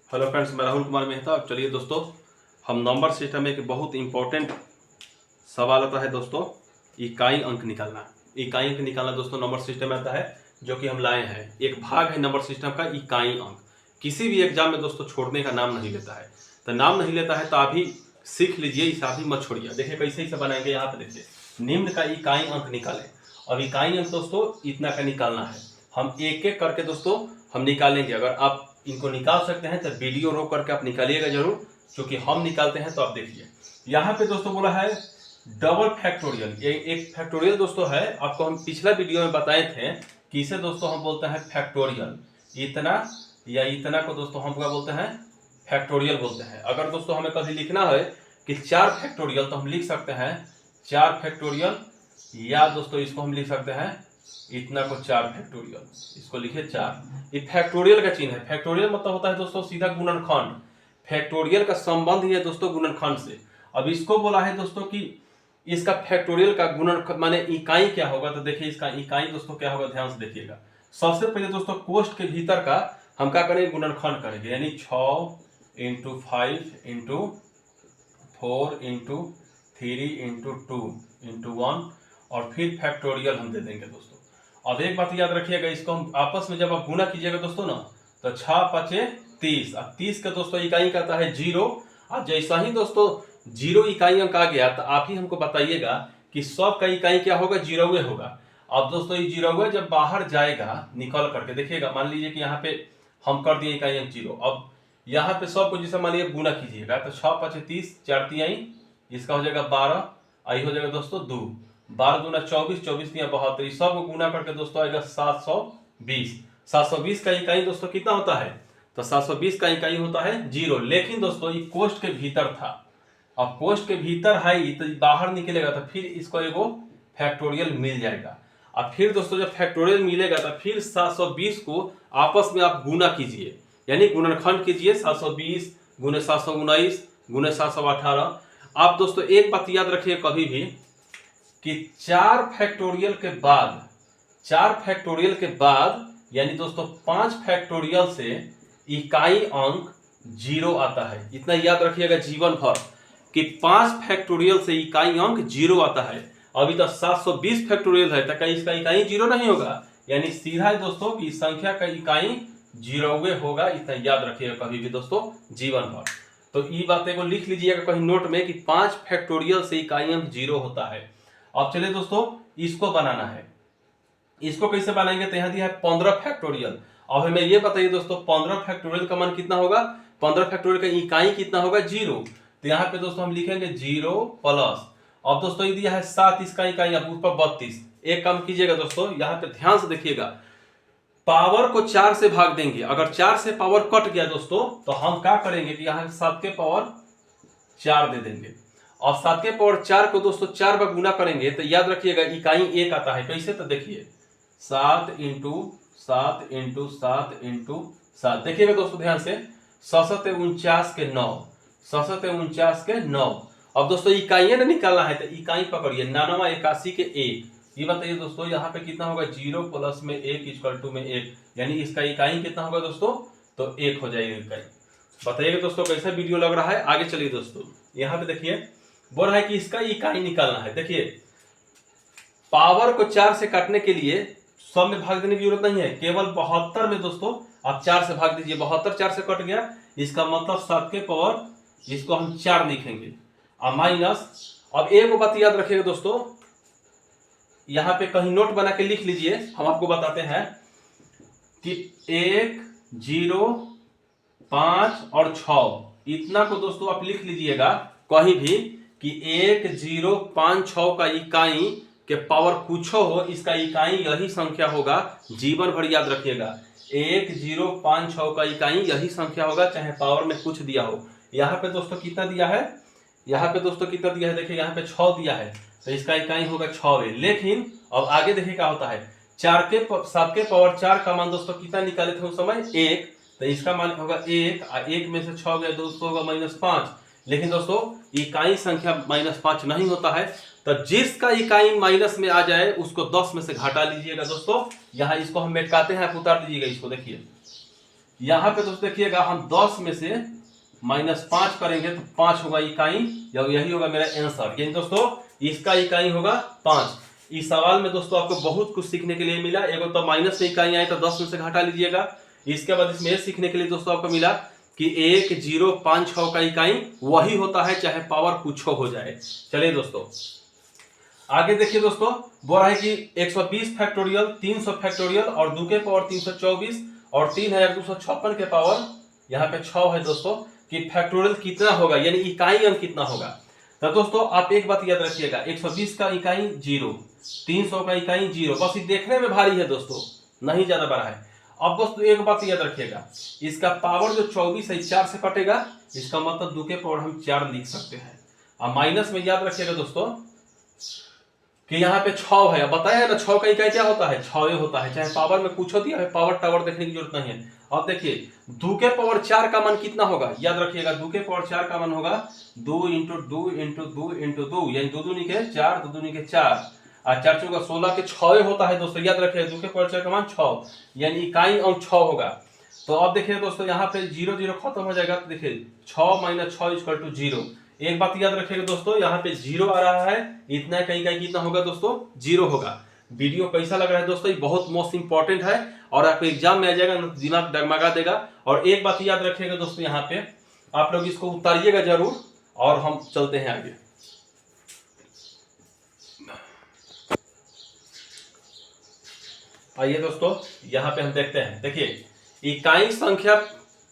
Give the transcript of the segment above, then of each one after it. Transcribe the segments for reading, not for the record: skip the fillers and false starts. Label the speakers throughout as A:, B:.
A: Hello friends, मैं राहुल कुमार मेहता। अब चलिए दोस्तों, हम नंबर सिस्टम में एक बहुत इंपॉर्टेंट सवाल आता है दोस्तों, इकाई अंक निकालना। इकाई अंक निकालना दोस्तों नंबर सिस्टम में आता है, जो कि हम लाए हैं। एक भाग है नंबर सिस्टम का इकाई अंक। किसी भी एग्जाम में दोस्तों छोड़ने का नाम नहीं लेता है, तो नाम नहीं लेता है तो अभी सीख लीजिए, इसे अभी मत छोड़िए। देखिए कैसे इसे बनाएंगे। यहाँ पे देखिए, निम्न का इकाई अंक निकालें। और इकाई अंक दोस्तों इतना का निकालना है। हम एक एक करके दोस्तों हम निकालेंगे। अगर आप इनको निकाल सकते हैं तो वीडियो रोक करके आप निकालिएगा जरूर, क्योंकि हम निकालते हैं। तो आप देखिए यहाँ पे दोस्तों बोला है डबल फैक्टोरियल। ये एक फैक्टोरियल दोस्तों है। आपको हम पिछला वीडियो में बताए थे कि इसे दोस्तों हम बोलते हैं फैक्टोरियल। इतना या इतना को दोस्तों हम क्या बोलते हैं, फैक्टोरियल बोलते हैं। अगर दोस्तों हमें कभी लिखना है कि 4 फैक्टोरियल, तो हम लिख सकते हैं 4 फैक्टोरियल, या दोस्तों इसको हम लिख सकते हैं इतना को 4 फैक्टोरियल। इसको लिखे 4। ये फैक्टोरियल का चिन्ह है। फैक्टोरियल मतलब होता है दोस्तों सीधा गुणनखंड। फैक्टोरियल का संबंध ही है दोस्तों गुणनखंड से। अब इसको बोला है दोस्तों कि इसका फैक्टोरियल का गुणनखंड माने इकाई क्या होगा। तो देखिए इसका इकाई दोस्तों क्या होगा, ध्यान से देखिएगा। सबसे पहले दोस्तों कोष्ठ के भीतर का हम क्या करेंगे, गुणनखंड करेंगे। यानी 6 × 5 × 4 × 3 × 2 × 1 और फिर फैक्टोरियल हम दे देंगे दोस्तों। अब एक बात याद रखिएगा, इसको हम आपस में जब आप गुणा कीजिएगा दोस्तों ना, तो 6 × 5 = 30। अब 30 का दोस्तों इकाई कहता है 0। और जैसा ही दोस्तों 0 इकाई अंक आ गया, तो आप ही हमको बताइएगा कि सब का इकाई क्या होगा, 0 होगा। अब दोस्तों ये 0 जब बाहर जाएगा निकल करके, देखिएगा मान लीजिए कि यहाँ पे हम कर दिए इकाई अंक 0। अब यहाँ पे सब को जैसे मान लीजिए गुणा कीजिएगा, तो 6 × 5 = 30, 4 × 3 इसका हो जाएगा 12, आई हो जाएगा दोस्तों 2, 12 × 2 = 24, 24 × 3 = 72। सब को गुना करके दोस्तों आएगा 720। 720 का इकाई दोस्तों कितना होता है, तो 720 का इकाई होता है 0। लेकिन दोस्तों ये कोष्ठ के भीतर था। अब कोष्ठ के भीतर है तो बाहर निकलेगा, तो फिर इसको एगो फैक्टोरियल मिल जाएगा। अब फिर दोस्तों जब फैक्टोरियल मिलेगा, तो फिर 720 को आपस में आप गुना कीजिए, यानी गुणनखंड कीजिए। 720 × 719 × 718। आप दोस्तों एक बात याद रखिए कभी भी कि 4 फैक्टोरियल के बाद, 4 फैक्टोरियल के बाद यानी दोस्तों 5 फैक्टोरियल से इकाई अंक 0 आता है। इतना याद रखिएगा जीवन भर कि 5 फैक्टोरियल से इकाई अंक 0 आता है। अभी तो 720 फैक्टोरियल है, तो कहीं इसका इकाई 0 नहीं होगा। यानी सीधा है दोस्तों कि संख्या का इकाई 0 होगा। इतना याद रखिएगा कभी भी दोस्तों जीवन भर। तो ये बातें को लिख लीजिएगा कहीं नोट में कि 5 फैक्टोरियल से इकाई अंक 0 होता है। अब चलिए दोस्तों इसको बनाना है। इसको कैसे बनाएंगे, तो यहाँ दिया है 15 फैक्टोरियल। अब हमें ये बताइए दोस्तों 15 फैक्टोरियल का मान कितना होगा, 15 फैक्टोरियल का इकाई कितना होगा, 0। तो यहाँ पे दोस्तों हम लिखेंगे 0 प्लस। अब दोस्तों ये दिया है 7, इसका इकाई अब ऊपर 32। एक काम कीजिएगा दोस्तों, यहाँ पे ध्यान से देखिएगा, पावर को 4 से भाग देंगे। अगर 4 से पावर कट गया दोस्तों, तो हम क्या करेंगे कि यहाँ 7 के पावर 4 दे देंगे। और 7 के पावर 4 को दोस्तों 4 बार गुना करेंगे, तो याद रखिएगा इकाई 1 आता है। कैसे, तो देखिए 7 × 7 × 7 × 7। देखिएगा दोस्तों ध्यान से, 7 × 49 के 9, 7 × 49 के 9। अब दोस्तों इकाई ना निकालना है, तो इकाई पकड़िए 99 81 के 1। ये बताइए दोस्तों यहाँ पे कितना होगा, 0 प्लस में 1 = में 1, यानी इसका इकाई कितना होगा दोस्तों, तो 1 हो जाएगा इकाई। बताइएगा दोस्तों कैसा वीडियो लग रहा है। आगे चलिए दोस्तों, यहाँ पे देखिए बोल रहा है कि इसका इकाई निकालना है। देखिए पावर को 4 से काटने के लिए सब में भाग देने की जरूरत नहीं है, केवल 72 में दोस्तों आप 4 से भाग दीजिए। 72 4 से कट गया, इसका मतलब 7 के पावर, इसको हम 4 लिखेंगे और माइनस। अब एक बात याद रखिएगा दोस्तों, यहाँ पे कहीं नोट बना के लिख लीजिए, हम आपको बताते हैं कि 1 0 5 और 6 इतना को दोस्तों आप लिख लीजिएगा कहीं भी कि 1 0 5 6 का इकाई के पावर कुछ हो, इसका इकाई यही संख्या होगा। जीवन भर याद रखिएगा 1 0 5 6 का इकाई यही संख्या होगा, चाहे पावर में कुछ दिया हो। यहाँ पे दोस्तों कितना दिया है, यहाँ पे दोस्तों कितना दिया है, देखिए यहाँ पे 6 दिया है, तो इसका इकाई होगा 6। लेकिन अब आगे देखिए क्या होता है, 7 के पावर 4 का मान दोस्तों कितना निकाले थे उस समय, 1। तो इसका मान होगा 1, 1 में से 6 गया दोस्तों होगा -5। लेकिन दोस्तों इकाई संख्या -5 नहीं होता है, तो जिसका इकाई माइनस में आ जाए उसको 10 में से घटा लीजिएगा दोस्तों। यहाँ इसको हम मेटकाते हैं, आप उतार लीजिएगा इसको। देखिए यहाँ पे दोस्तों देखिएगा हम 10 में से -5 करेंगे तो 5 होगा इकाई, यही होगा मेरा आंसर। यानी दोस्तों इसका इकाई होगा 5। इस सवाल में दोस्तों आपको बहुत कुछ सीखने के लिए मिला। एगो तो माइनस में इकाई आए तो 10 में से घटा लीजिएगा। इसके बाद इसमें ये सीखने के लिए दोस्तों आपको मिला कि 1, 0, 5, 6 का इकाई वही होता है चाहे पावर कुछ हो जाए। चलिए दोस्तों आगे देखिए दोस्तों, बोल रहा है कि 120 फैक्टोरियल, 300 फैक्टोरियल और 2 के पावर 324 और 3256 के पावर यहाँ पे 6 है दोस्तों, कि फैक्टोरियल कितना होगा, यानी इकाई अंक कितना होगा। तो दोस्तों आप एक बात याद रखिएगा, 120 का इकाई 0, 300 का इकाई 0, बस ये देखने में भारी है दोस्तों, नहीं ज्यादा बड़ा है। अब दोस्तों एक बात याद रखिएगा, इसका पावर जो 24 है 4 से कटेगा, इसका मतलब 2 के पावर हम 4 लिख सकते हैं। अब माइनस में याद रखिएगा दोस्तों कि यहाँ पे 6 है। अब बताया है ना 6 का इकाई क्या होता है, 6 होता है, चाहे पावर में कुछ हो दिया है, पावर टावर देखने की जरूरत नहीं है। अब देखिए 2 के पावर 4 का मान कितना होगा, याद रखिएगा 2 के पावर 4 का मान होगा 2 × 2 × 2 × 2, यानी 2 दूनी के 4, 2 दूनी के 4 और 4 चौका 16 के 6 होता है दोस्तों। याद रखिएगा 2 के पावर 4 का मान 6, यानी इकाई अंक 6 होगा। तो अब देखिए दोस्तों यहाँ पे 0 0 खत्म हो जाएगा, तो देखिए 6 - 6 = 0। एक बात याद रखिएगा दोस्तों, यहाँ पे 0 आ रहा है, इतना का इकाई कितना होगा दोस्तों, 0 होगा। वीडियो कैसा लग रहा है दोस्तों, ये बहुत मोस्ट इंपॉर्टेंट है और आपको एग्जाम में आ जाएगा, दिमाग डगमगा देगा। और एक बात याद रखिएगा दोस्तों, यहाँ पे आप लोग इसको उतारिएगा जरूर और हम चलते हैं आगे। आइए दोस्तों यहाँ पे हम देखते हैं। देखिए इकाई संख्या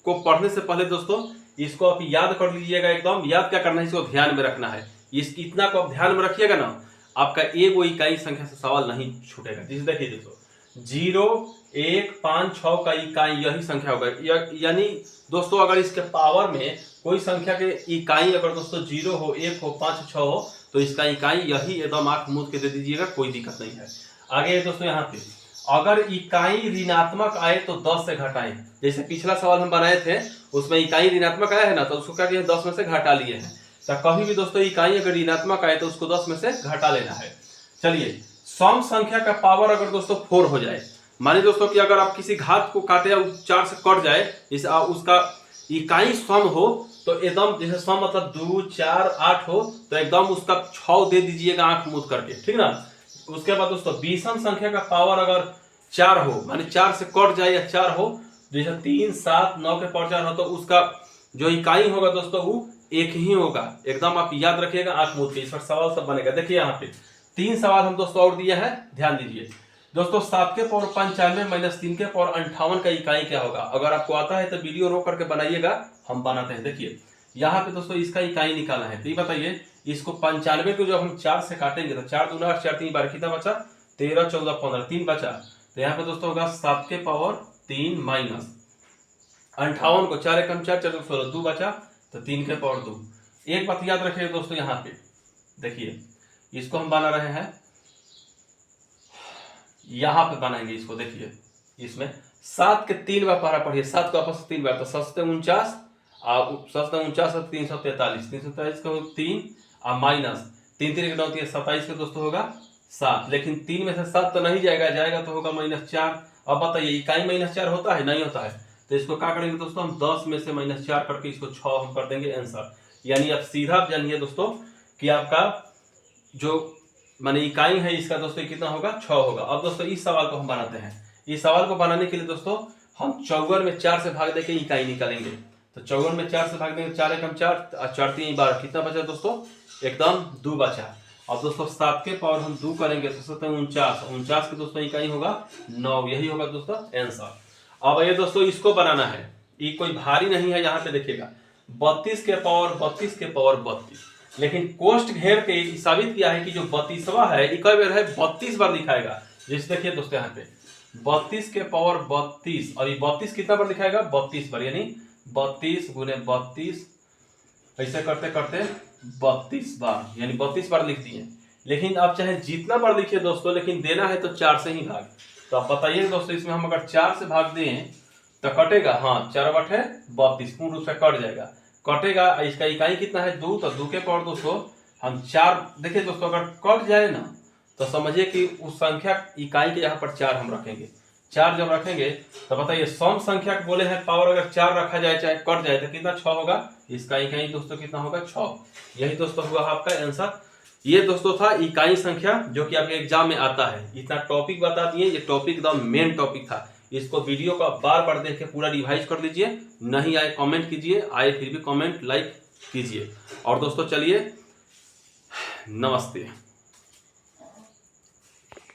A: को पढ़ने से पहले दोस्तों इसको आप याद कर लीजिएगा, एकदम याद क्या करना है, इसको ध्यान में रखना है। इस इतना को आप ध्यान में रखिएगा ना, आपका एक वो इकाई संख्या से सवाल नहीं छूटेगा। जैसे देखिए दोस्तों 0, 1, 5, 6 का इकाई यही संख्या होगा, यानी दोस्तों अगर इसके पावर में कोई संख्या के इकाई अगर दोस्तों 0 हो, 1 हो, 5, 6 हो तो इसका इकाई यही, एकदम आंख मूंद के दे दीजिएगा, कोई दिक्कत नहीं है। आगे दोस्तों यहाँ पे अगर इकाई ऋणात्मक आए तो 10 से घटाएं। जैसे पिछला सवाल हम बनाए थे उसमें इकाई ऋणात्मक आया है ना, तो उसको क्या किया 10 में से घटा लिए हैं। तो कभी भी दोस्तों इकाई अगर ऋणात्मक आए तो उसको 10 में से घटा लेना है। चलिए सम संख्या का पावर अगर दोस्तों 4 हो जाए, मानिए दोस्तों कि अगर आप किसी घात को काटे या 4 से कट जाए, इस उसका इकाई सम हो तो एकदम, जैसे सम मतलब 2, 4, 8 हो तो एकदम उसका 6 दे दीजिएगा आंख मूंद करके, ठीक ना। उसके बाद दोस्तों विषम संख्या का पावर अगर 4 हो, माने 4 से कट जाए या 4 हो, जैसे 3, 7, 9 के पावर 4 हो तो उसका जो इकाई होगा दोस्तों वो एक ही होगा। एकदम आप याद रखिएगा आंख मूंद के, इस पर सवाल सब बनेगा। देखिए यहाँ पे 3 सवाल हम दोस्तों और दिए हैं, ध्यान दीजिए दोस्तों। 7 के पावर 95 - 3 के पावर 58 का इकाई क्या होगा। अगर आपको आता है तो वीडियो रोक करके बनाइएगा, हम बनाते हैं। देखिए यहाँ पे दोस्तों इसका इकाई निकालना है, तो ये बताइए इसको 95 को जब हम 4 से काटेंगे तो 4 दूना 8, 4 3 बार कितना बचा, 13, 14, 15, 3 बचा। तो यहाँ पे दोस्तों होगा 7 के पावर 3 माइनस 58 को 4 एकम 4, 4 16, 2 बचा, तो 3 के पावर 2। एक बात याद रखिए दोस्तों, यहाँ पे देखिए इसको हम बना रहे हैं, यहाँ पे बनाएंगे इसको। देखिए इसमें 7 के 3 बार पहरा पढ़िए, 7 को आपस 3 बार, तो 7 × 49 और 7 × 49 343, 343 को 3 और माइनस 3 3 9 27 के दोस्तों होगा 7, लेकिन 3 में से 7 तो नहीं जाएगा, जाएगा तो होगा -4। अब बताइए इकाई -4 होता है, नहीं होता है, तो इसको क्या करेंगे दोस्तों, हम 10 में से -4 करके इसको 6 हम कर देंगे आंसर। यानी आप सीधा जानिए दोस्तों कि आपका जो माने इकाई है इसका दोस्तों कितना होगा, 6 होगा। अब दोस्तों इस सवाल को हम बनाते हैं। इस सवाल को बनाने के लिए दोस्तों हम 54 में 4 से भाग देके इकाई निकालेंगे। तो 54 में 4 से भाग देंगे, 4 एकम 4 और 4 3 12, कितना बचा दोस्तों, एकदम 2 बचा। अब दोस्तों 7 के पावर हम 2 करेंगे तो 7 49, 49 के दोस्तों इकाई होगा 9, यही होगा दोस्तों आंसर। अब ये दोस्तों इसको बनाना है, ये कोई भारी नहीं है। यहाँ पे देखिएगा 32 के पावर 32 के पावर 32, लेकिन कोष्ठ घेर के साबित किया है कि जो 32वां है एक बार है 32 बार दिखाएगा। जैसे देखिए दोस्तों यहाँ पे 32 के पावर 32 और ये 32 कितना बार दिखाएगा, 32 बार, यानी 32 × 32, ऐसे करते करते 32 बार, यानी 32 बार लिख दिए। लेकिन आप चाहे जितना बार लिखिए दोस्तों, लेकिन देना है तो 4 से ही भाग। तो आप बताइए दोस्तों इसमें हम अगर 4 से भाग दें तो कटेगा, हाँ 4 × 8 है 32, पूर्ण रूप से कट जाएगा, कटेगा। इसका इकाई कितना है 2, तो 2 के पावर दोस्तों हम 4, देखिए दोस्तों अगर कट जाए ना तो समझिए कि उस संख्या इकाई के यहाँ पर 4 हम रखेंगे। 4 जब रखेंगे तो बताइए सम संख्या के बोले हैं पावर अगर 4 रखा जाए चाहे कट जाए तो कितना 6 होगा। इसका इकाई दोस्तों कितना होगा 6। यही दोस्तों हुआ आपका आंसर। ये दोस्तों था इकाई संख्या जो कि आपके एग्जाम में आता है। इतना टॉपिक बता दिए, ये टॉपिक एकदम मेन टॉपिक था। इसको वीडियो को बार बार देख के पूरा रिवाइज कर लीजिए। नहीं आए कमेंट कीजिए, आए फिर भी कमेंट लाइक कीजिए। और दोस्तों चलिए नमस्ते।